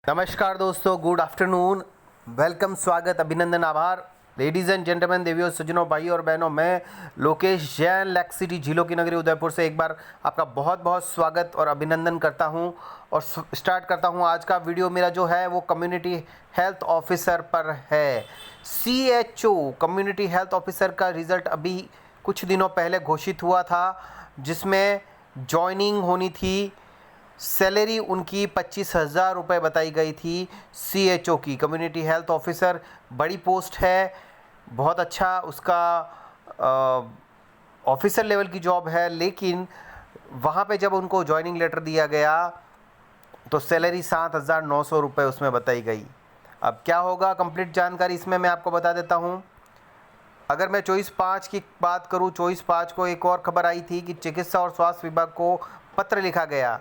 नमस्कार दोस्तों, good afternoon, welcome, स्वागत, अभिनंदन, आभार। लेडीज़ एंड जेंटलमैन, देवियों, सज्जनों, भाइयों और बहनों, मैं लोकेश जैन लेक सिटी झीलों की नगरी उदयपुर से एक बार आपका बहुत बहुत स्वागत और अभिनंदन करता हूं और स्टार्ट करता हूं। आज का वीडियो मेरा जो है वो कम्युनिटी हेल्थ ऑफिसर पर है। CHO कम्युनिटी हेल्थ ऑफिसर का रिज़ल्ट अभी कुछ दिनों पहले घोषित हुआ था, जिसमें जॉइनिंग होनी थी। सैलरी उनकी 25,000 रुपये बताई गई थी। CHO की कम्युनिटी हेल्थ ऑफिसर बड़ी पोस्ट है, बहुत अच्छा उसका ऑफिसर लेवल की जॉब है। लेकिन वहाँ पे जब उनको जॉइनिंग लेटर दिया गया तो सैलरी 7,900 रुपये उसमें बताई गई। अब क्या होगा, कंप्लीट जानकारी इसमें मैं आपको बता देता हूँ। अगर मैं 24/5 की बात करूँ, 24/5 को एक और खबर आई थी कि चिकित्सा और स्वास्थ्य विभाग को पत्र लिखा गया।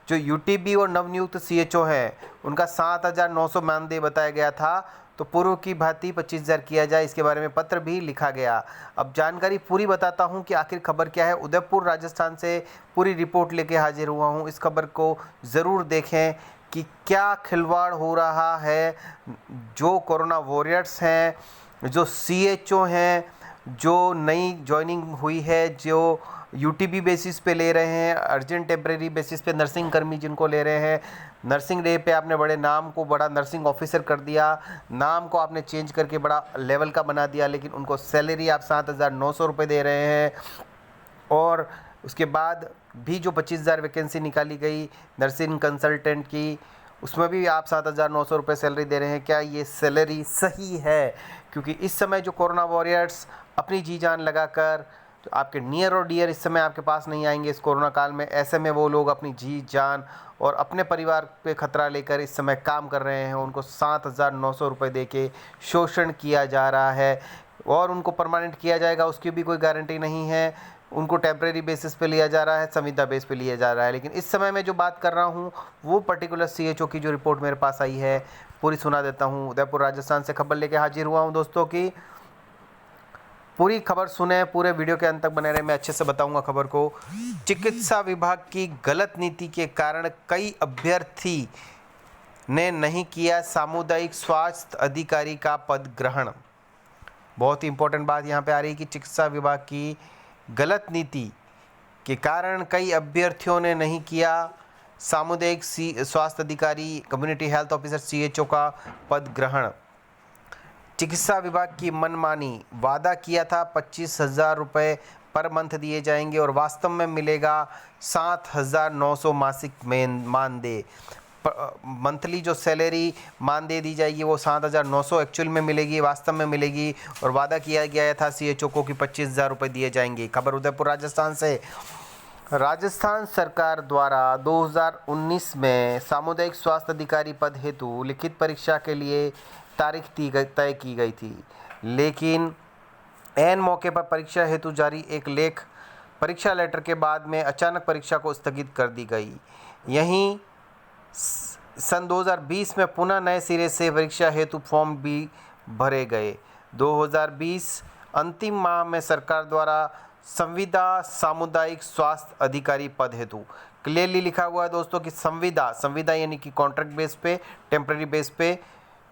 जो UTB और नवनियुक्त CHO हैं उनका 7,900 मानदेय बताया गया था, तो पूर्व की भांति 25,000 किया जाए, इसके बारे में पत्र भी लिखा गया। अब जानकारी पूरी बताता हूं कि आखिर खबर क्या है। उदयपुर राजस्थान से पूरी रिपोर्ट लेके हाजिर हुआ हूं। इस खबर को ज़रूर देखें कि क्या खिलवाड़ हो रहा है। जो कोरोना वॉरियर्स हैं, जो CHO हैं, जो नई जॉइनिंग हुई है, जो UTB बेसिस पे ले रहे हैं, अर्जेंट टेम्परेरी बेसिस पे नर्सिंग कर्मी जिनको ले रहे हैं, नर्सिंग डे पे आपने बड़े नाम को बड़ा नर्सिंग ऑफिसर कर दिया, नाम को आपने चेंज करके बड़ा लेवल का बना दिया, लेकिन उनको सैलरी आप 7,900 रुपये दे रहे हैं। और उसके बाद भी जो 25,000 वैकेंसी निकाली गई नर्सिंग कंसल्टेंट की, उसमें भी आप 7,900 रुपये सैलरी दे रहे हैं। क्या ये सैलरी सही है? क्योंकि इस समय जो कोरोना वॉरियर्स अपनी जी जान लगाकर, तो आपके नियर और डियर इस समय आपके पास नहीं आएंगे इस कोरोना काल में, ऐसे में वो लोग अपनी जी जान और अपने परिवार पे खतरा लेकर इस समय काम कर रहे हैं। उनको 7,900 रुपये दे के शोषण किया जा रहा है और उनको परमानेंट किया जाएगा उसकी भी कोई गारंटी नहीं है। उनको टेम्परेरी बेसिस पे लिया जा रहा है, संविदा बेस पे लिया जा रहा है। लेकिन इस समय मैं जो बात कर रहा हूँ वो पर्टिकुलर CHO की जो रिपोर्ट मेरे पास आई है, पूरी सुना देता हूँ। उदयपुर राजस्थान से खबर लेके हाजिर हुआ हूँ दोस्तों की। पूरी खबर सुने, पूरे वीडियो के अंत तक बने रहे, मैं अच्छे से बताऊंगा खबर को। चिकित्सा विभाग की गलत नीति के कारण कई अभ्यर्थी ने नहीं किया सामुदायिक स्वास्थ्य अधिकारी का पद ग्रहण। बहुत ही इंपॉर्टेंट बात यहाँ पे आ रही है कि चिकित्सा विभाग की गलत नीति के कारण कई अभ्यर्थियों ने नहीं किया सामुदायिक स्वास्थ्य अधिकारी कम्युनिटी हेल्थ ऑफिसर CHO का पद ग्रहण। चिकित्सा विभाग की मनमानी, वादा किया था 25,000 रुपये पर मंथ दिए जाएंगे और वास्तव में मिलेगा 7,900 मासिक मानदेय। मंथली जो सैलरी मानदेय दी जाएगी वो 7,900 एक्चुअल में मिलेगी, वास्तव में मिलेगी। और वादा किया गया था CHO को कि 25,000 रुपये दिए जाएंगे। खबर उदयपुर राजस्थान से। राजस्थान सरकार द्वारा 2019 में सामुदायिक स्वास्थ्य अधिकारी पद हेतु लिखित परीक्षा के लिए तारीख तय की गई थी, लेकिन ऐन मौके पर परीक्षा हेतु जारी एक लेख परीक्षा लेटर के बाद में अचानक परीक्षा को स्थगित कर दी गई। यहीं सन 2020 में पुनः नए सिरे से परीक्षा हेतु फॉर्म भी भरे गए। 2020 अंतिम माह में सरकार द्वारा संविदा सामुदायिक स्वास्थ्य अधिकारी पद हेतु क्लियरली लिखा हुआ है दोस्तों कि संविदा यानी कि कॉन्ट्रैक्ट बेस पे, टेम्परेरी बेस पे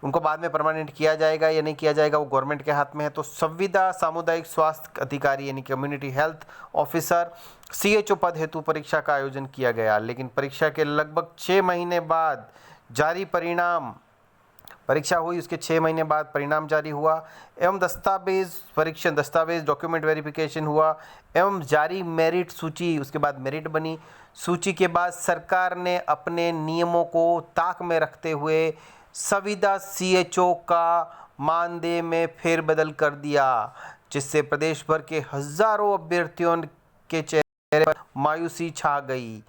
उनको बाद में परमानेंट किया जाएगा या नहीं किया जाएगा वो गवर्नमेंट के हाथ में है। तो संविदा सामुदायिक स्वास्थ्य अधिकारी यानी कम्युनिटी हेल्थ ऑफिसर CHO पद हेतु परीक्षा का आयोजन किया गया, लेकिन परीक्षा के लगभग 6 महीने बाद जारी परिणाम, परीक्षा हुई उसके 6 महीने बाद परिणाम जारी हुआ एवं दस्तावेज डॉक्यूमेंट वेरिफिकेशन हुआ एवं जारी मेरिट सूची, उसके बाद मेरिट बनी। सूची के बाद सरकार ने अपने नियमों को ताक में रखते हुए संविदा CHO का मानदेय में फेरबदल कर दिया, जिससे प्रदेश भर के हजारों अभ्यर्थियों के चेहरे पर मायूसी छा गई।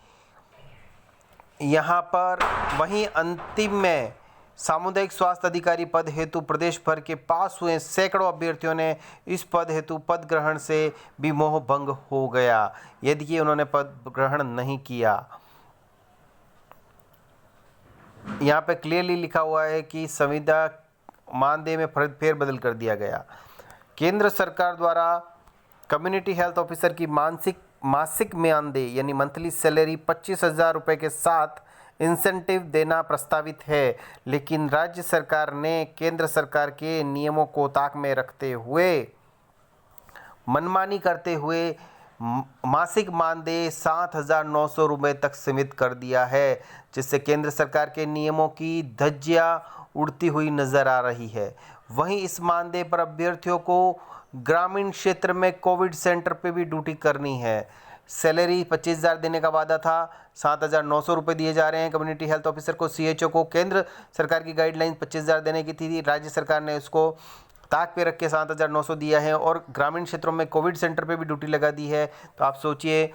यहाँ पर वहीं अंतिम में सामुदायिक स्वास्थ्य अधिकारी पद हेतु प्रदेश भर के पास हुए सैकड़ों अभ्यर्थियों ने इस पद हेतु पद ग्रहण से भी मोह भंग हो गया यदि कि उन्होंने पद ग्रहण नहीं किया। यहाँ पे क्लियरली लिखा हुआ है कि संविदा मानदेय में फेरबदल कर दिया गया। केंद्र सरकार द्वारा कम्युनिटी हेल्थ ऑफिसर की मासिक मानदेय यानी मंथली सैलरी 25,000 रुपये के साथ इंसेंटिव देना प्रस्तावित है, लेकिन राज्य सरकार ने केंद्र सरकार के नियमों को ताक में रखते हुए मनमानी करते हुए मासिक मानदेय 7,900 रुपये तक सीमित कर दिया है, जिससे केंद्र सरकार के नियमों की धज्जियां उड़ती हुई नजर आ रही है। वहीं इस मानदेय पर अभ्यर्थियों को ग्रामीण क्षेत्र में कोविड सेंटर पे भी ड्यूटी करनी है। सैलरी 25,000 देने का वादा था, 7,900 रुपये दिए जा रहे हैं कम्युनिटी हेल्थ ऑफिसर को। सीएचओ को केंद्र सरकार की गाइडलाइन 25,000 देने की थी, राज्य सरकार ने उसको ताक पे रख के 7,900 दिया है और ग्रामीण क्षेत्रों में कोविड सेंटर पे भी ड्यूटी लगा दी है। तो आप सोचिए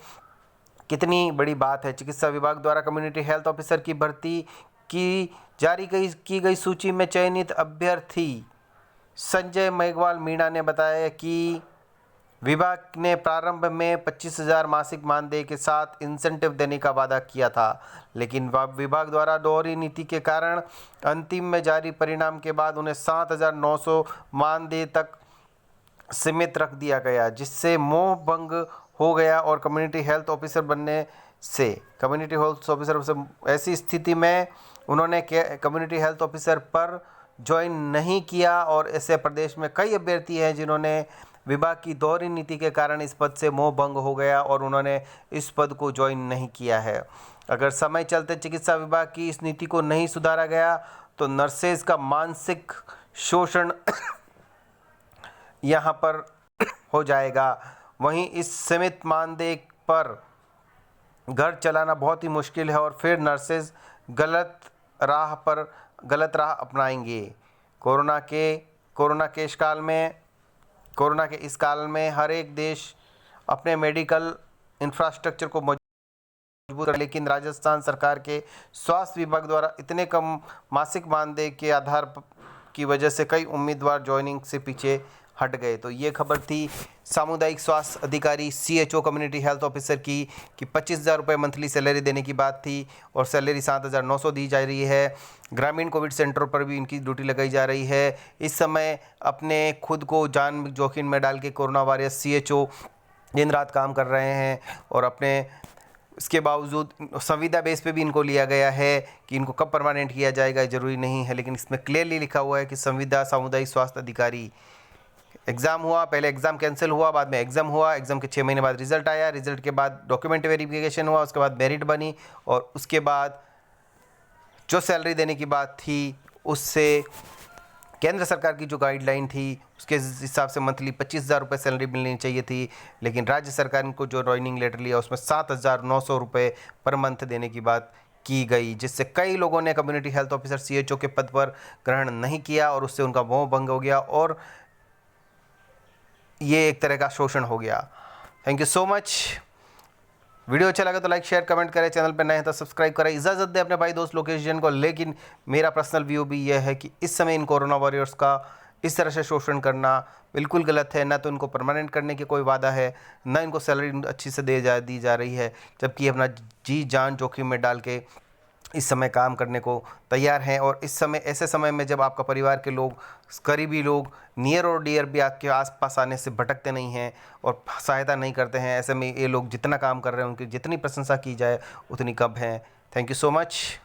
कितनी बड़ी बात है। चिकित्सा विभाग द्वारा कम्युनिटी हेल्थ ऑफिसर की भर्ती की की गई सूची में चयनित अभ्यर्थी संजय मेघवाल मीणा ने बताया कि विभाग ने प्रारंभ में 25,000 मासिक मानदेय के साथ इंसेंटिव देने का वादा किया था, लेकिन विभाग द्वारा दोहरी नीति के कारण अंतिम में जारी परिणाम के बाद उन्हें 7,900 मानदेय तक सीमित रख दिया गया, जिससे मोह भंग हो गया और कम्युनिटी हेल्थ ऑफिसर बनने से ऐसी स्थिति में उन्होंने कम्युनिटी हेल्थ ऑफिसर पर ज्वाइन नहीं किया। और ऐसे प्रदेश में कई अभ्यर्थी हैं जिन्होंने विभाग की दोहरी नीति के कारण इस पद से मोह भंग हो गया और उन्होंने इस पद को ज्वाइन नहीं किया है। अगर समय चलते चिकित्सा विभाग की इस नीति को नहीं सुधारा गया तो नर्सेज का मानसिक शोषण यहाँ पर हो जाएगा। वहीं इस सीमित मानदेय पर घर चलाना बहुत ही मुश्किल है और फिर नर्सेज गलत राह अपनाएंगे। कोरोना के इस काल में हर एक देश अपने मेडिकल इंफ्रास्ट्रक्चर को मजबूत कर, लेकिन राजस्थान सरकार के स्वास्थ्य विभाग द्वारा इतने कम मासिक मानदेय के आधार की वजह से कई उम्मीदवार ज्वाइनिंग से पीछे हट गए। तो ये खबर थी सामुदायिक स्वास्थ्य अधिकारी सीएचओ कम्युनिटी हेल्थ ऑफिसर की कि 25,000 रुपये मंथली सैलरी देने की बात थी और सैलरी 7,900 दी जा रही है। ग्रामीण कोविड सेंटरों पर भी इनकी ड्यूटी लगाई जा रही है। इस समय अपने खुद को जान जोखिम में डाल के कोरोना वॉरियर्स सीएचओ दिन रात काम कर रहे हैं और अपने इसके बावजूद संविदा बेस पे भी इनको लिया गया है कि इनको कब परमानेंट किया जाएगा ज़रूरी नहीं है, लेकिन इसमें क्लियरली लिखा हुआ है कि संविदा सामुदायिक स्वास्थ्य अधिकारी। एग्ज़ाम हुआ, पहले एग्ज़ाम कैंसिल हुआ, बाद में एग्ज़ाम हुआ, एग्ज़ाम के 6 महीने बाद रिजल्ट आया, रिजल्ट के बाद डॉक्यूमेंट वेरिफिकेशन हुआ, उसके बाद मेरिट बनी और उसके बाद जो सैलरी देने की बात थी उससे केंद्र सरकार की जो गाइडलाइन थी उसके हिसाब से मंथली 25,000 रुपये सैलरी मिलनी चाहिए थी, लेकिन राज्य सरकार को जो ज्वाइनिंग लेटर लिया उसमें 7,900 रुपये पर मंथ देने की बात की गई, जिससे कई लोगों ने कम्युनिटी हेल्थ ऑफिसर सीएचओ के पद पर ग्रहण नहीं किया और उससे उनका मोह भंग हो गया और ये एक तरह का शोषण हो गया। Thank you so much. Video अच्छा लगा तो लाइक शेयर कमेंट करें, चैनल पर नए हैं तो सब्सक्राइब करें, इजाज़त दें अपने भाई दोस्त लोकेश जैन को। लेकिन मेरा पर्सनल व्यू भी यह है कि इस समय इन कोरोना वॉरियर्स का इस तरह से शोषण करना बिल्कुल गलत है। ना तो इनको परमानेंट करने की कोई वादा है, ना इनको सैलरी अच्छी से दी जा रही है, जबकि अपना जी जान जोखिम में डाल के इस समय काम करने को तैयार हैं। और इस समय ऐसे समय में जब आपका परिवार के लोग, करीबी लोग, नियर और डियर भी आपके आसपास आने से भटकते नहीं हैं और सहायता नहीं करते हैं, ऐसे में ये लोग जितना काम कर रहे हैं उनकी जितनी प्रशंसा की जाए उतनी कम है। Thank you so much.